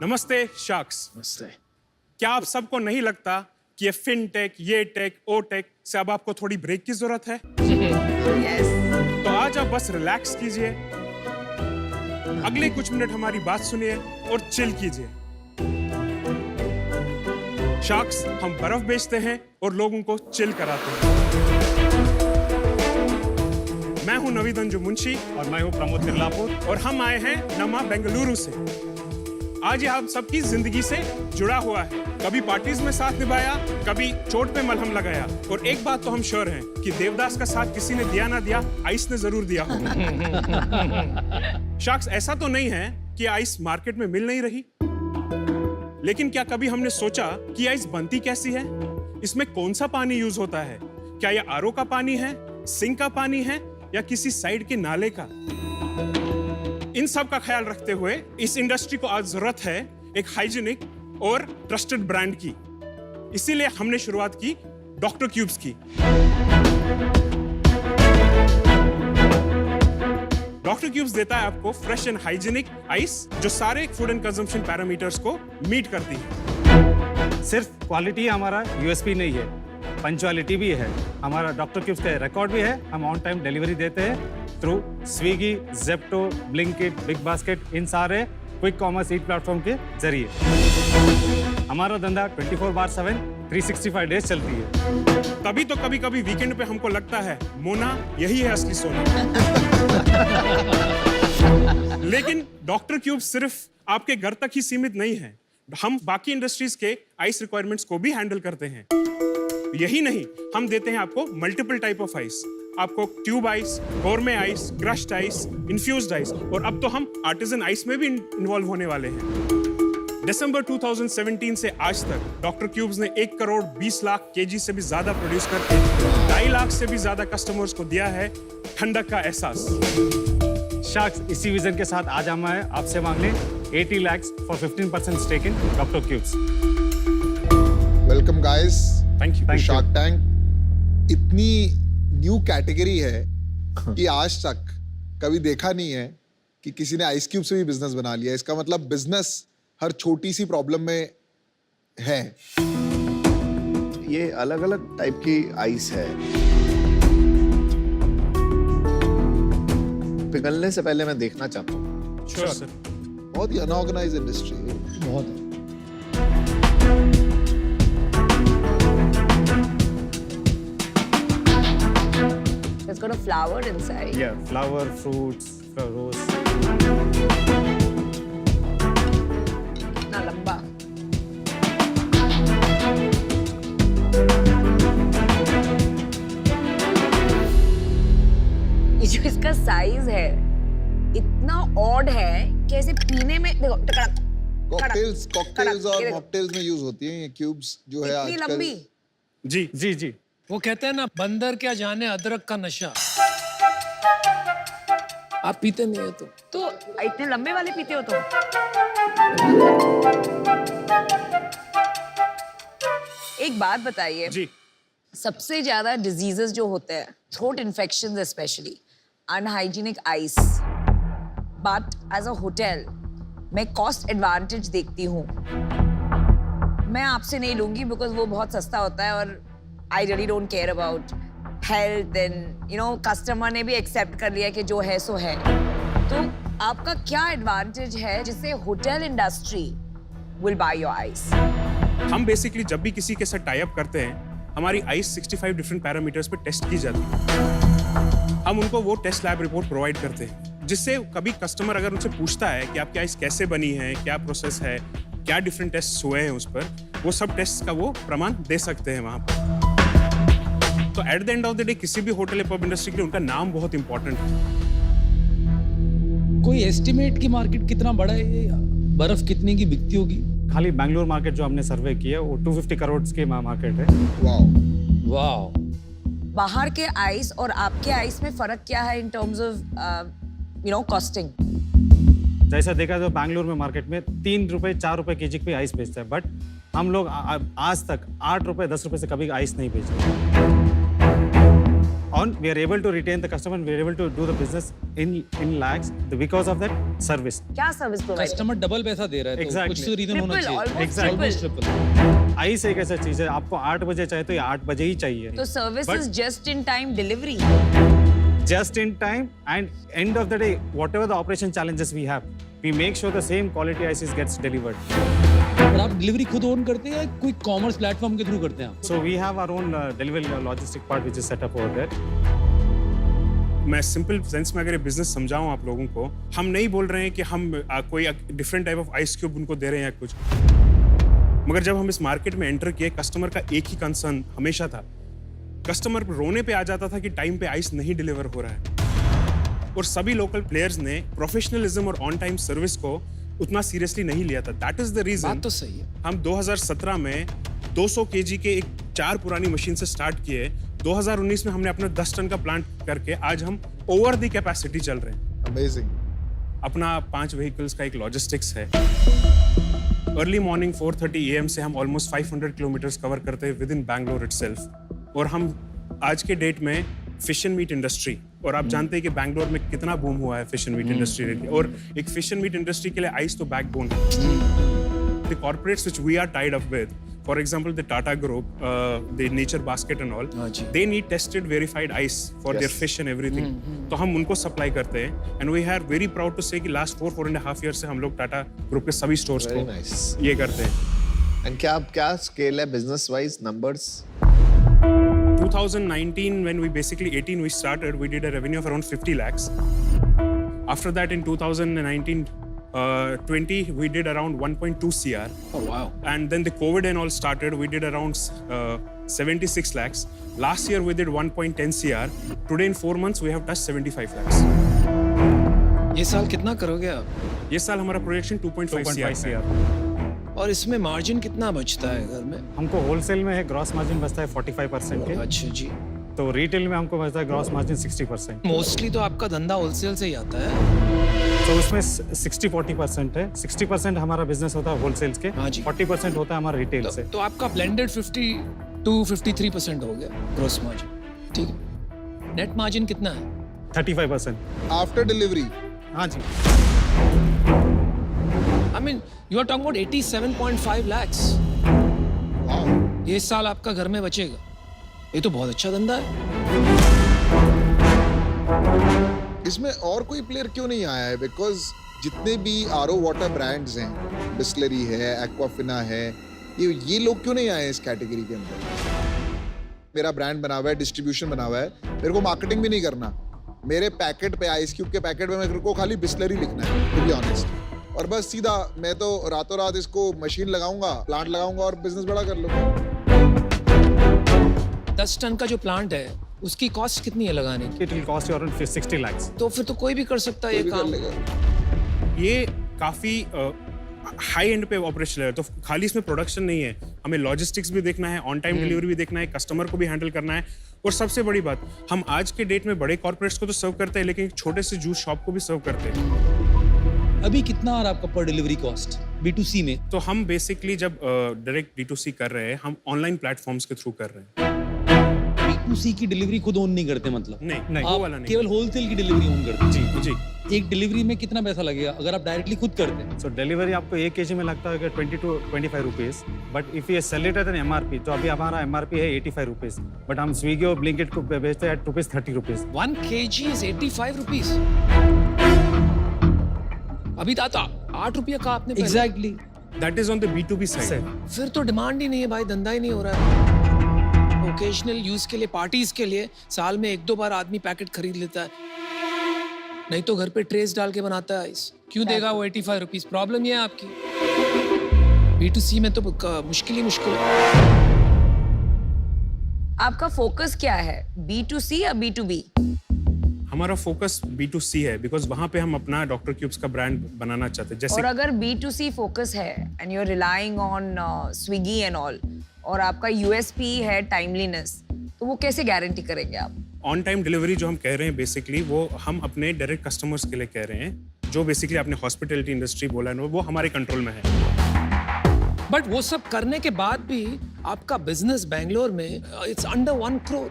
नमस्ते शार्क्स। नमस्ते। क्या आप सबको नहीं लगता कि ये फिनटेक, ये टेक, ओ टेक से अब आपको थोड़ी ब्रेक की जरूरत है? यस। तो आज आप बस रिलैक्स कीजिए, अगले कुछ मिनट हमारी बात सुनिए और चिल कीजिए। शार्क्स हम बर्फ बेचते हैं और लोगों को चिल कराते हैं। मैं हूं नवीद अंजू मुंशी और मैं हूं प्रमोद तिरलापुर और हम आए हैं नमा बेंगलुरु से। आज ये हम सबकी जिंदगी से जुड़ा हुआ है। कभी पार्टीज में साथ निभाया, कभी चोट पे मलहम लगाया, और एक बात तो हम श्योर हैं कि देवदास का साथ किसी ने दिया ना दिया, आइस ने जरूर दिया होगा। शार्क्स, ऐसा तो नहीं है कि आइस मार्केट में मिल नहीं रही, लेकिन क्या कभी हमने सोचा कि आइस बनती कैसी है? इसमें कौन सा पानी यूज होता है? क्या यह आरओ का पानी है, सिंक का पानी है, या किसी साइड के नाले का? इन सब का ख्याल रखते हुए इस इंडस्ट्री को आज जरूरत है एक हाइजीनिक और ट्रस्टेड ब्रांड की। इसीलिए हमने शुरुआत की डॉक्टर क्यूब्स की। डॉक्टर क्यूब्स देता है आपको फ्रेश एंड हाइजीनिक आइस जो सारे फूड एंड कंजम्पशन पैरामीटर्स को मीट करती है। सिर्फ क्वालिटी हमारा यूएसपी नहीं है, पंचुअलिटी भी है। हमारा डॉक्टर क्यूब्स का रिकॉर्ड भी है। हम ऑन टाइम डिलीवरी देते हैं through Swiggy, Zepto, Blinkit, Big Basket, इन सारे क्विक कॉमर्स ई प्लेटफॉर्म के जरिए। हमारा धंधा 24/7 365 डेज चलती है। तभी तो कभी कभी वीकेंड पे हमको लगता है मोना यही है असली सोना। लेकिन डॉक्टर क्यूब सिर्फ आपके घर तक ही सीमित नहीं है, हम बाकी इंडस्ट्रीज के आइस रिक्वायरमेंट्स को भी हैंडल करते हैं। यही नहीं, हम देते हैं आपको मल्टीपल टाइप ऑफ आइस। आपको tube ice, गोरमे ice, crushed ice, infused ice, और अब तो हम आर्टिजन आइस में भी इन्वॉल्व होने वाले हैं। दिसंबर 2017 से आज तक डॉक्टर क्यूब्स ने 1 करोड़ 20 लाख केजी से भी ज्यादा प्रोड्यूस करके 2.5 लाख से भी ज्यादा कस्टमर्स को दिया है ठंडक का एहसास। शार्क्स इसी विजन के साथ आज हम आए आपसे मांगने 80 lakhs for 15% stake in Doctor Cubes. Welcome guys. Thank you. Shark Tank इतनी न्यू कैटेगरी है कि आज तक कभी देखा नहीं है कि किसी ने आइस क्यूब से भी बिजनेस बना लिया। इसका मतलब बिजनेस हर छोटी सी प्रॉब्लम में है। ये अलग अलग टाइप की आइस है। पिघलने से पहले मैं देखना चाहता हूँ। Sure sir. बहुत ही अनऑर्गेनाइज इंडस्ट्री है। बहुत। It's got a flower inside. Yeah, flower, fruits, rose. कितना लंबा। ये जो इसका साइज है इतना ऑड है कि ऐसे पीने में देखो टकड़क कॉकटेल्स और मॉकटेल्स में यूज होती हैं ये क्यूब्स जो है इतनी आजकल। लंबी। जी जी जी। वो कहते हैं ना, बंदर क्या जाने अदरक का नशा। आप पीते नहीं है तो इतने लंबे वाले पीते हो तुम? एक बात बताइए जी। सबसे ज्यादा डिजीजेस जो होते हैं, throat infections specially, unhygienic ice, but as a hotel मैं कॉस्ट एडवांटेज देखती हूँ। मैं आपसे नहीं लूंगी बिकॉज वो बहुत सस्ता होता है और I really don't care about health and customer ने भी एक्सेप्ट कर लिया कि जो है सो है। तो आपका क्या एडवांटेज है जिससे hotel industry will by your eyes? हम बेसिकली जब भी किसी के साथ टाई अप करते हैं, हमारी आइस 65 डिफरेंट पैरामीटर्स पे टेस्ट की जाती है। हम उनको वो टेस्ट लैब रिपोर्ट प्रोवाइड करते हैं, जिससे कभी कस्टमर अगर उनसे पूछता है कि आपकी आइस कैसे बनी है, क्या प्रोसेस है, क्या डिफरेंट टेस्ट हुए हैं उस पर, वो सब टेस्ट का वो प्रमाण दे सकते हैं वहां पर। तो at the end of the day किसी भी होटल या पब इंडस्ट्री के लिए उनका नाम बहुत इंपॉर्टेंट है। कोई एस्टिमेट की मार्केट कितना बड़ा है ये? बर्फ कितने की बिकती होगी? खाली बैंगलोर मार्केट जो हमने सर्वे किया वो 250 करोड़ की मार्केट है। वाओ। वाओ। बाहर के आइस और आपके आइस में फर्क क्या है इन टर्म्स ऑफ कॉस्टिंग? जैसा देखा तो बैंगलोर में मार्केट में 3 रुपए 4 रुपए केजी पे आइस बेचता है, बट हम लोग आज तक 8 रुपए 10 रुपए से कभी आइस नहीं बेचे। we are able to retain the customer, we are able to do the business in lakhs because of that service. क्या सर्विस प्रोवाइड? कस्टमर डबल पैसा दे रहा है, तो Exactly. कुछ तो रीजन होना Triple, चाहिए। almost Almost triple. triple. Ice एक ऐसा चीज है, आपको 8 बजे चाहिए तो ये 8 बजे ही चाहिए। तो service But- is just in time delivery. Just in time, and end of the day, whatever the operation challenges we have, we make sure the same quality ice gets delivered. और आप डिलीवरी खुद own करते हैं या कोई commerce platform के through करते हैं आप? So we have our own delivery logistic part which is set up over there. मैं सिंपल सेंस में अगर ये बिजनेस समझाऊं आप लोगों को, हम नहीं बोल रहे हैं कि हम कोई different type of ice cube उनको दे रहे हैं या कुछ, मगर जब हम इस मार्केट में एंटर किए, कस्टमर का एक ही कंसर्न हमेशा था, कस्टमर रोने पे आ जाता था कि टाइम पे आइस नहीं डिलीवर हो रहा है, और सभी लोकल प्लेयर्स ने प्रोफेशनलिज्म और ऑन टाइम सर्विस को उतना सीरियसली नहीं लिया था। दैट इज द रीजन बात तो सही है। हम 2017 में 200 केजी के एक 4 पुरानी मशीन से स्टार्ट किए, 2019 में हमने अपना 10 टन का प्लांट करके आज हम ओवर द कैपेसिटी चल रहे हैं। अमेजिंग। अपना 5 व्हीकल्स का एक लॉजिस्टिक्स है। अर्ली मॉर्निंग 4:30 AM से हम ऑलमोस्ट 500 किलोमीटर्स कवर करते हैं विद इन बैंगलोर इटसेल्फ। और हम आज के डेट में फिश एंड मीट इंडस्ट्री, और आप जानते हैं कि बैंगलोर में कितना बूम हुआ है फिश एंड मीट इंडस्ट्री के लिए, और एक फिश एंड मीट इंडस्ट्री के लिए आइस तो बैकबोन है। The corporates which we are tied up with, for example the Tata Group, the Nature Basket and all, they need tested verified ice for their fish and everything. तो हम उनको supply करते हैं, and we are very proud to say कि last 4.5 years से हम लोग Tata group के सभी स्टोर्स Very को nice. ये करते हैं। एंड क्या स्केल है business wise numbers? 2019 when we basically 18 we started, we did a revenue of around 50 lakhs. After that in 2019 20 we did around 1.2 CR. Oh wow. And then the COVID and all started, we did around 76 lakhs. Last year we did 1.10 CR. Today in 4 months we have touched 75 lakhs. ये साल कितना करोगे आप? ये साल हमारा projection 2.5 CR है। और इसमें मार्जिन कितना बचता है घर में? हमको होलसेल में है ग्रॉस मार्जिन बचता है 45% के, अच्छा जी। तो रिटेल में हमको बचता है ग्रॉस मार्जिन 60%। मोस्टली तो आपका धंधा होलसेल से ही आता है। तो उसमें 60-40% है। 60% हमारा बिजनेस होता है होलसेल के, हाँ जी। 40% होता है हमारा रिटेल से। तो आपका ब्लेंडेड 50 to 53% हो गया ग्रॉस मार्जिन। ठीक है। नेट मार्जिन कितना है? 35%। आफ्टर डिलीवरी हाँ जी। I mean, you are talking about 87.5 lakhs. ये इस साल आपका घर में बचेगा। ये तो बहुत अच्छा धंधा है। इसमें और कोई प्लेयर क्यों नहीं आया है? बिकॉज जितने भी आरओ वाटर ब्रांड्स हैं, बिस्लरी है, एक्वाफिना है, ये लोग क्यों नहीं आए हैं इस कैटेगरी के अंदर? मेरा ब्रांड बना हुआ है, डिस्ट्रीब्यूशन बना हुआ है, मेरे को मार्केटिंग भी नहीं करना। मेरे पैकेट पे, आइस क्यूब के पैकेट पे मेरे को खाली बिस्लरी लिखना है, टू बी ऑनेस्ट, और बस सीधा मैं तो रातों रात इसको मशीन लगाऊंगा, प्लांट लगाऊंगा और बिजनेस बड़ा कर लूंगा। 10 टन का जो प्लांट है उसकी कॉस्ट कितनी है लगाने की? It will cost you around 60 lakhs. तो फिर तो कोई भी कर सकता है ये कोई भी कर काम। लेगा। ये काफी हाई एंड पे ऑपरेशन है, तो खाली इसमें प्रोडक्शन नहीं है, हमें लॉजिस्टिक्स भी देखना है, ऑन टाइम डिलीवरी भी देखना है, कस्टमर को भी हैंडल करना है, और सबसे बड़ी बात, हम आज के डेट में बड़े कॉर्पोरेट्स को तो सर्व करते हैं, लेकिन एक छोटे से जूस शॉप को भी सर्व करते हैं। अभी कितना आ रहा है आपका पर डिलीवरी कॉस्ट B2C में? तो हम बेसिकली जब डायरेक्ट D2C कर रहे हैं, हम ऑनलाइन प्लेटफॉर्म्स के थ्रू कर रहे हैं। B2C की डिलीवरी खुद ओन नहीं करते मतलब? नहीं, वो वाला आप नहीं। केवल होलसेल की डिलीवरी ओन करते हैं? जी। एक डिलीवरी में कितना पैसा लगेगा अगर आप डायरेक्टली खुद करते हैं? So delivery आपको 1 kg में लगता है 20 to 25 rupees, but if you sell it at an MRP, तो अभी हमारा MRP है 85 रुपीस, बट हम स्विगी और ब्लिंकिट को बेचते हैं at ₹30 rupees. 1 kg is 85 rupees. अभी दाता 8 रुपया का आपने पहले। Exactly. That is on the B2B side. फिर तो डिमांड ही नहीं है भाई, धंधा ही नहीं हो रहा है। ओकेजनल यूज के लिए, पार्टीज के लिए साल में 1-2 बार आदमी पैकेट खरीद लेता है, नहीं तो घर पे ट्रेस डाल के बनाता है आइस। क्यों देगा वो 85 रुपीस? प्रॉब्लम ये है आपकी। B2C में तो मुश्किल ही मुश्किल है। आपका फोकस क्या है, B2C या B2B? हमारा फोकस B2C है, बिकॉज वहां पे हम अपना डॉक्टर क्यूब्स का ब्रांड बनाना चाहते हैं। जैसे और अगर B2C फोकस है and you are relying on Swiggy and all, और आपका USP है टाइमलीनेस, तो वो कैसे गारंटी करेंगे आप? ऑन टाइम डिलीवरी जो हम कह रहे हैं बेसिकली, वो हम अपने डायरेक्ट कस्टमर्स के लिए कह रहे हैं। जो बेसिकली आपने हॉस्पिटैलिटी इंडस्ट्री बोला है, वो हमारे कंट्रोल में है। बट वो सब करने के बाद भी आपका बिजनेस बैंगलोर में इट्स अंडर 1 crore।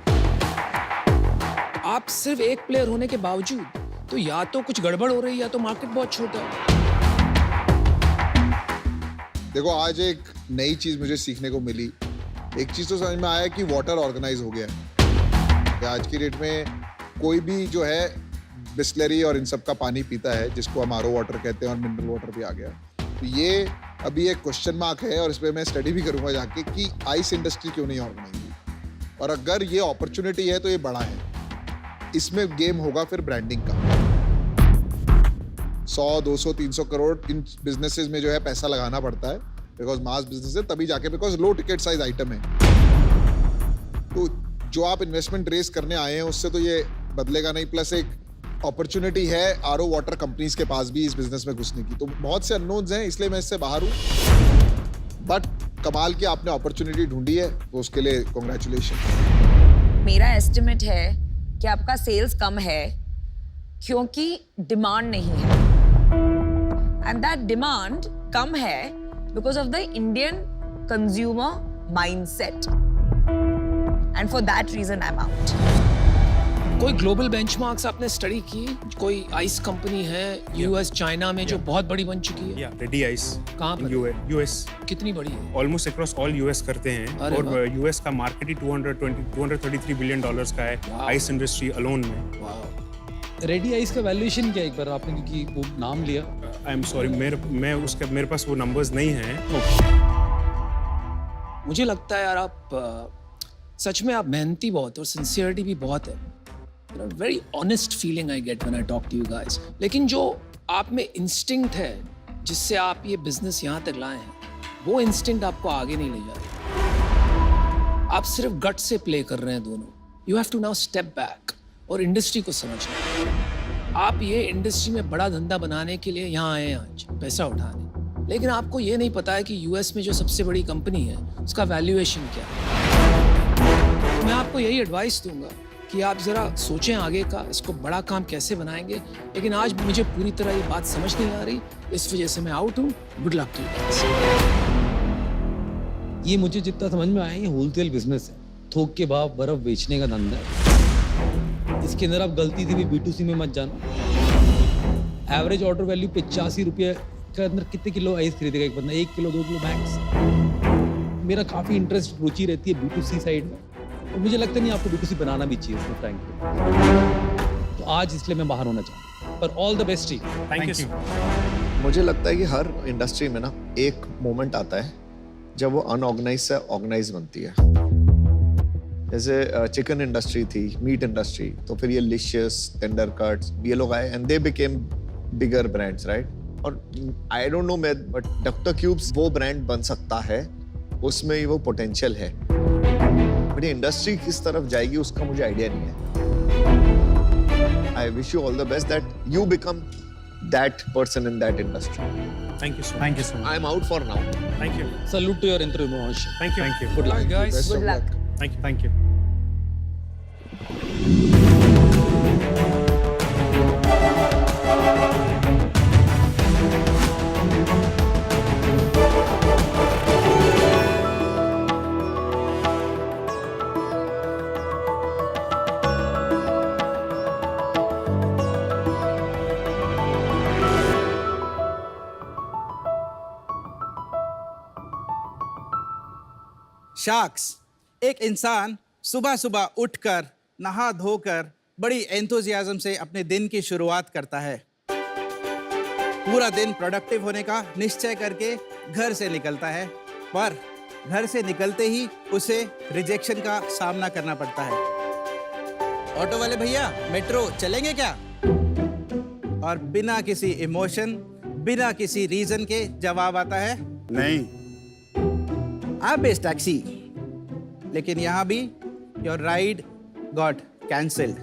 आप सिर्फ एक प्लेयर होने के बावजूद तो या तो कुछ गड़बड़ हो रही है या तो मार्केट बहुत छोटा है। देखो आज एक नई चीज मुझे सीखने को मिली। एक चीज तो समझ में आया कि वाटर ऑर्गेनाइज हो गया है। आज की डेट में कोई भी जो है बिस्लरी और इन सब का पानी पीता है, जिसको हम आरओ वाटर कहते हैं, और मिनरल वाटर भी आ गया। तो ये अभी एक क्वेश्चन मार्क है और इस पर मैं स्टडी भी करूंगा जाके कि आइस इंडस्ट्री क्यों नहीं ऑर्गेनाइज हुई। और अगर ये अपॉर्चुनिटी है तो ये बड़ा है। इसमें गेम होगा फिर ब्रांडिंग का। 100, 200, 300 करोड़ इन बिजनेसेस में जो है पैसा लगाना पड़ता है, बिकॉज मास बिजनेस है, तभी जाके, because low ticket size item है। तो जो आप इन्वेस्टमेंट रेस करने आए हैं उससे तो ये बदलेगा नहीं। प्लस एक अपॉर्चुनिटी है आरओ वाटर कंपनीज के पास भी इस बिजनेस में घुसने की। तो बहुत से अननोन्स हैं, इसलिए मैं इससे बाहर हूँ। बट कमाल की आपने अपॉर्चुनिटी ढूंढी है, तो उसके लिए कॉन्ग्रेचुलेशन। मेरा एस्टिमेट है कि आपका सेल्स कम है क्योंकि डिमांड नहीं है, एंड दैट डिमांड कम है because of the Indian consumer mindset, and for that reason I am out. कोई ग्लोबल बेंचमार्क्स आपने स्टडी की? कोई आइस कंपनी है यूएस, चाइना में जो बहुत बड़ी बन चुकी है? या रेडी आइस कहाँ पर? यूएस। कितनी बड़ी है? ऑलमोस्ट अक्रॉस ऑल यूएस करते हैं। अरे और यूएस का मार्केट ही 233 बिलियन डॉलर्स का है आइस इंडस्ट्री अलोन में। रेडी आइस का वैल्यूएशन क्या है एक बार आपने, क्योंकि वो नाम लिया? आई एम सॉरी, मेरे पास वो नंबर्स नहीं हैं। मुझे लगता है यार आप सच में आप मेहनती बहुत और सिंसियरिटी भी बहुत है। Very honest feeling I get when I talk to you guys. लेकिन जो आप में इंस्टिंक्ट है जिससे आप ये बिजनेस यहाँ तक लाए हैं, वो इंस्टिंक्ट आपको आगे नहीं ले जा रही। आप सिर्फ गट से प्ले कर रहे हैं दोनों। You have to now step back और इंडस्ट्री को समझना। आप ये इंडस्ट्री में बड़ा धंधा बनाने के लिए यहाँ आए हैं आज, पैसा उठाने। लेकिन आपको ये नहीं पता है कि यूएस में जो सबसे बड़ी कंपनी है उसका वैल्यूएशन क्या है। मैं आपको यही एडवाइस दूंगा कि आप जरा सोचें आगे का, इसको बड़ा काम कैसे बनाएंगे। लेकिन आज मुझे पूरी तरह ये बात समझ नहीं आ रही, इस वजह से मैं आउट हूँ। Good luck to you. ये मुझे जितना समझ में आया, ये होलसेल बिजनेस है, थोक के भाव बर्फ बेचने का धंधा है। इसके अंदर आप गलती से भी B2C में मत जाना। एवरेज ऑर्डर वैल्यू 85 रुपये के अंदर कितने किलो आइस खरीदेगा एक बंदा? 1 किलो 2 किलो मैक्स। मेरा काफ़ी इंटरेस्ट, रुचि रहती है B2C साइड में, और मुझे लगता नहीं आपको B2C बनाना भी चाहिए उसमें फ्रैंकली। तो आज इसलिए मैं बाहर होना चाहता हूँ, पर all the best. Thank you. मुझे लगता है कि हर इंडस्ट्री में ना एक मोमेंट आता है जब वो अनऑर्गेनाइज से ऑर्गेनाइज बनती है। जैसे चिकन इंडस्ट्री थी, मीट इंडस्ट्री, तो फिर ये लिशियस, टेंडर कट्स, ये लोग आए and they became bigger brands, right? और I don't know but doctor cubes वो ब्रांड बन सकता है, उसमें वो पोटेंशियल है। बट ये इंडस्ट्री किस तरफ जाएगी उसका मुझे आइडिया नहीं है। I wish you all the best that you become that person in that industry. Thank you so thank you so much. I am out for now. Thank you. Salute to your entrepreneurship. Thank you. Good luck guys. Good luck. Thank you. Sharks, एक इंसान सुबह सुबह उठकर नहा धोकर बड़ी enthusiasm से अपने दिन की शुरुआत करता है। पूरा दिन प्रोडक्टिव होने का निश्चय करके घर से निकलता है, पर घर से निकलते ही उसे रिजेक्शन का सामना करना पड़ता है। ऑटो वाले भैया, मेट्रो चलेंगे क्या? और बिना किसी इमोशन, बिना किसी रीजन के जवाब आता है नहीं। आप बेस्ट टैक्सी। लेकिन यहां भी your ride got cancelled.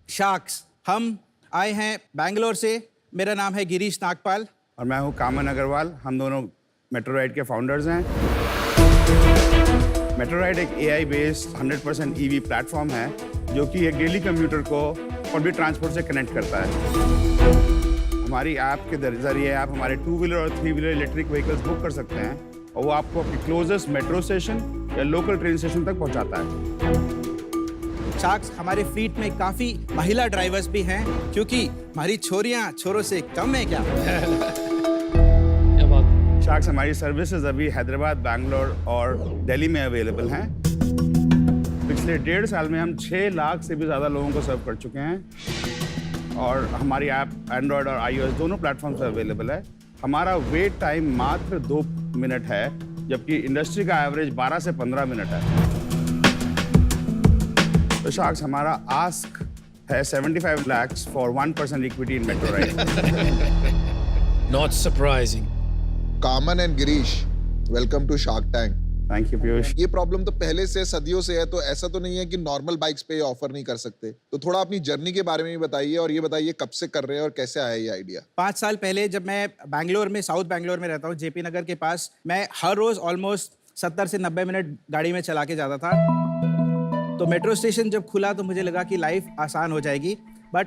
Sharks, हम आए हैं बैंगलोर से। मेरा नाम है गिरीश नागपाल और मैं हूँ कामन अग्रवाल। हम दोनों मेट्रो राइड के फाउंडर्स हैं। मेट्रो राइड एक AI बेस्ड 100% EV प्लेटफॉर्म है जो कि एक डेली कम्यूटर को पब्लिक ट्रांसपोर्ट से कनेक्ट करता है। हमारी ऐप के जरिए आप हमारे 2 व्हीलर और 3 व्हीलर इलेक्ट्रिक व्हीकल्स बुक कर सकते हैं और वो आपको अपनी क्लोजेस्ट मेट्रो स्टेशन या लोकल ट्रेन स्टेशन तक पहुंचाता है। शार्क्स हमारे फ्लीट में काफी महिला ड्राइवर्स भी हैं, क्योंकि हमारी छोरियां छोरों से कम है क्या? क्या बात है? शार्क्स हमारी सर्विसेज अभी हैदराबाद, बैंगलोर और दिल्ली में अवेलेबल हैं। पिछले 1.5 साल में हम 6 लाख से भी ज़्यादा लोगों को सर्व कर चुके हैं और हमारी ऐप एंड्रॉयड और iOS दोनों प्लेटफॉर्म पर अवेलेबल है। हमारा वेट टाइम मात्र 2 मिनट है, जबकि इंडस्ट्री का एवरेज 12 से 15 मिनट है। तो शार्क्स हमारा आस्क है 75 lakhs for 1% equity in Metro Rail. Not surprising. Kaman and Girish, welcome to Shark Tank. Thank you Piyush. ये प्रॉब्लम तो पहले से सदियों से है, तो ऐसा तो नहीं है कि नॉर्मल बाइक्स पे ये ऑफर नहीं कर सकते। तो थोड़ा अपनी जर्नी के बारे में भी बताइए और ये बताइए कब से कर रहे हैं और कैसे आया ये आइडिया। 5 साल पहले जब मैं बैंगलोर में, साउथ बैंगलोर में रहता हूँ, जेपी नगर के पास, मैं हर रोज ऑलमोस्ट 70 से 90 मिनट गाड़ी में चला के जाता था। तो मेट्रो स्टेशन जब खुला तो मुझे लगा कि लाइफ आसान हो जाएगी, बट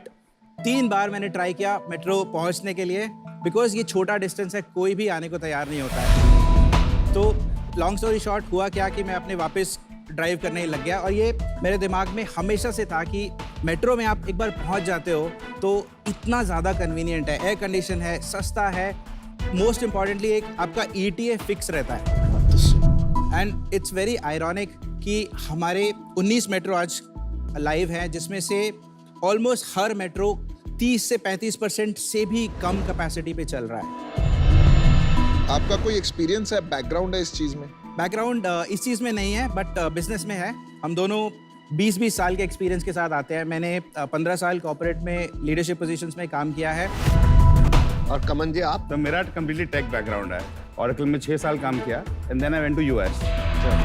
3 बार मैंने ट्राई किया मेट्रो पहुंचने के लिए, बिकॉज ये छोटा डिस्टेंस है, कोई भी आने को तैयार नहीं होता है। तो लॉन्ग स्टोरी शॉर्ट, हुआ क्या कि मैं अपने वापस ड्राइव करने लग गया और ये मेरे दिमाग में हमेशा से था कि मेट्रो में आप एक बार पहुंच जाते हो तो इतना ज़्यादा कन्वीनियंट है, एयर कंडीशन है, सस्ता है, मोस्ट इम्पॉर्टेंटली एक आपका ETA फिक्स रहता है। एंड इट्स वेरी आयरॉनिक कि हमारे 19 मेट्रो आज लाइव हैं, जिसमें से ऑलमोस्ट हर मेट्रो 30 से 35% से भी कम कैपेसिटी पे चल रहा है। आपका कोई एक्सपीरियंस है, बैकग्राउंड है इस चीज में? बैकग्राउंड इस चीज़ में नहीं है, बट बिजनेस में है। हम दोनों 20-20 साल के एक्सपीरियंस के साथ आते हैं। मैंने 15 साल कॉर्पोरेट में लीडरशिप पोजीशंस में काम किया है। और कमन जी आप? तो मेरा कंप्लीटली टेक बैकग्राउंड है। ऑरेकल में 6 साल काम किया and then I went to US.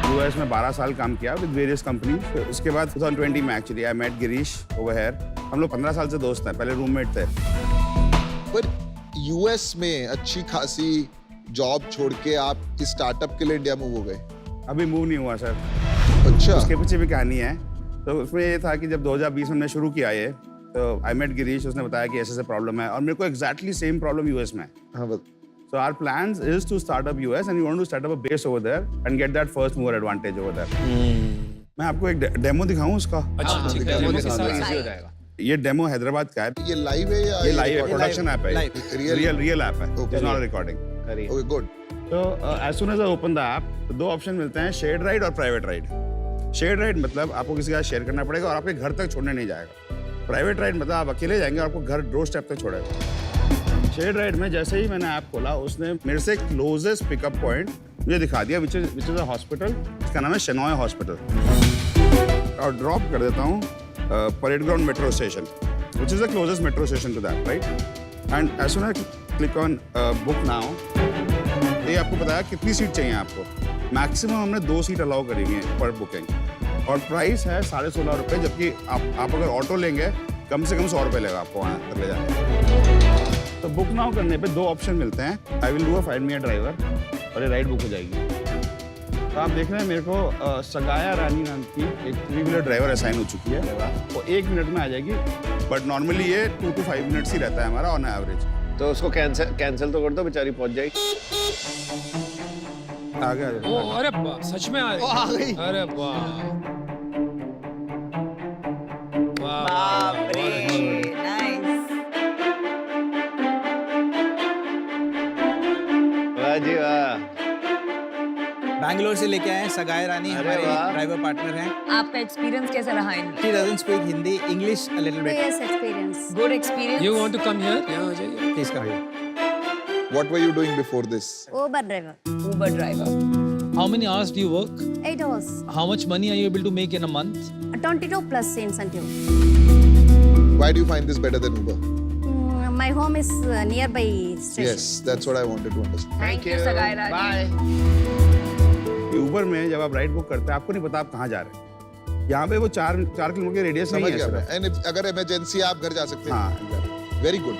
US में 12 साल काम किया विद वेरियस कंपनी। उसके बाद 2020 में actually I met Girish over here. हम लोग 15 साल से दोस्त हैं, पहले रूममेट थे। पर यूएस में अच्छी खासी जॉब छोड़ के आप इस स्टार्टअप के लिए इंडिया मूव हो गए? अभी मूव नहीं हुआ सर। अच्छा। उसके पीछे भी कहानी है। तो उसमें ये था कि जब 2020 में हमने शुरू किया ये, तो आई मेट गिरीश, उसने बताया कि ऐसे प्रॉब्लम है और मेरे को एग्जैक्टली सेम प्रॉब्लम यूएस में है। हाँ बस। So our plans is to start up US and we want to start up a base over there and get that first mover advantage over there. मैं आपको एक डेमो दिखाऊं उसका? अच्छा, ठीक है, डेमो के साथ इजी हो जाएगा। ये डेमो हैदराबाद का है। ये लाइव है या ये लाइव है, प्रोडक्शन ऐप है। Real- रियल ऐप है। Okay. It's not a recording. Okay good. तो as soon as I open the app, तो 2 ऑप्शन मिलते हैं, शेयर्ड राइड और प्राइवेट राइड। शेयर्ड राइड मतलब आपको किसी का शेयर करना पड़ेगा और आपके घर तक छोड़ने नहीं जाएगा। प्राइवेट राइड मतलब आप अकेले जाएंगे और आपको घर डोर स्टेप तक छोड़ेगा। शेयर्ड राइड में जैसे ही मैंने ऐप खोला, उसने मेरे से क्लोजेस्ट पिकअप पॉइंट मुझे दिखा दिया, विच इज अ हॉस्पिटल। इसका नाम है शेनॉय हॉस्पिटल। और ड्रॉप कर देता हूँ parade ground metro station, which is the closest metro station to that, right. And as soon as click on book now, ये आपको बताया कितनी सीट चाहिए आपको। मैक्सिमम हमने 2 सीट अलाउ करी हुई है पर बुकिंग और प्राइस है 16.5 रुपये, जबकि आप अगर ऑटो लेंगे कम से कम 100 रुपये लेगा आपको वहाँ तक ले जाने। तो बुक नाउ करने पे 2 ऑप्शन मिलते हैं, I will do a find me a driver और ये राइड बुक हो जाएगी। तो आप देख रहे हैं मेरे को सगाया रानी नाम की एक 3-व्हीलर ड्राइवर असाइन हो चुकी है, वो 1 मिनट में आ जाएगी, बट नॉर्मली ये 2 to 5 मिनट्स ही रहता है हमारा ऑन एवरेज। तो उसको कैंसिल तो कर दो, बेचारी पहुंच जाएगी। आ गया। ओ अरे वाह, सच में आ रही। अरे वाह बाप रे, नाइस। वाह जी वाह। बैंगलोर से लेके आए हैं सगाई रानी, अरे हमारे वाह। ड्राइवर पार्टनर हैं। आपका एक्सपीरियंस कैसा रहा इनका? She doesn't speak Hindi, English a little bit. Yes, experience. Good experience. You want to come here? यहाँ आ जाइए। Please come. What were you doing before this? Uber driver. Uber driver. How many hours do you work? 8 hours. How much money are you able to make in a month? 22 plus incentive. Why do you find this better than Uber? My home is nearby station. Yes, that's what I wanted to understand. Thank you सगाई रानी। Uber में जब आप ride book करते हैं, आपको नहीं पता आप कहाँ जा रहे हैं। यहाँ पे वो 4 किलोमीटर के रेडियस में ही समझ है गया सिर्फ। मैं। And अगर इमरजेंसी आप घर जा सकते हैं। हाँ, वेरी गुड।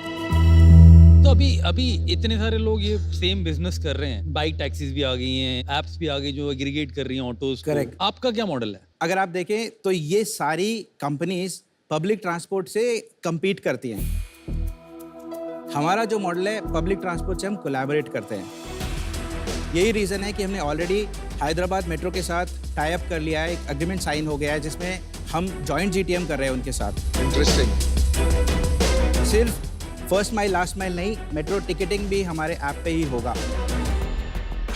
तो अभी इतने सारे लोग ये सेम बिजनेस कर रहे हैं, बाइक टैक्सीज भी आ गई हैं, एप्स भी आ गई जो एग्रीगेट कर रही हैं ऑटोज को। Correct. आपका क्या मॉडल है? अगर आप देखें तो ये सारी कंपनीज पब्लिक ट्रांसपोर्ट से compete करती हैं। हमारा जो मॉडल है, पब्लिक ट्रांसपोर्ट से हम कोलैबोरेट करते हैं। यही रीज़न है कि हमने ऑलरेडी हैदराबाद मेट्रो के साथ टाई अप कर लिया है, एक एग्रीमेंट साइन हो गया है जिसमें हम जॉइंट जीटीएम कर रहे हैं उनके साथ। इंटरेस्टिंग। सिर्फ फर्स्ट माइल लास्ट माइल नहीं, मेट्रो टिकटिंग भी हमारे ऐप पे ही होगा।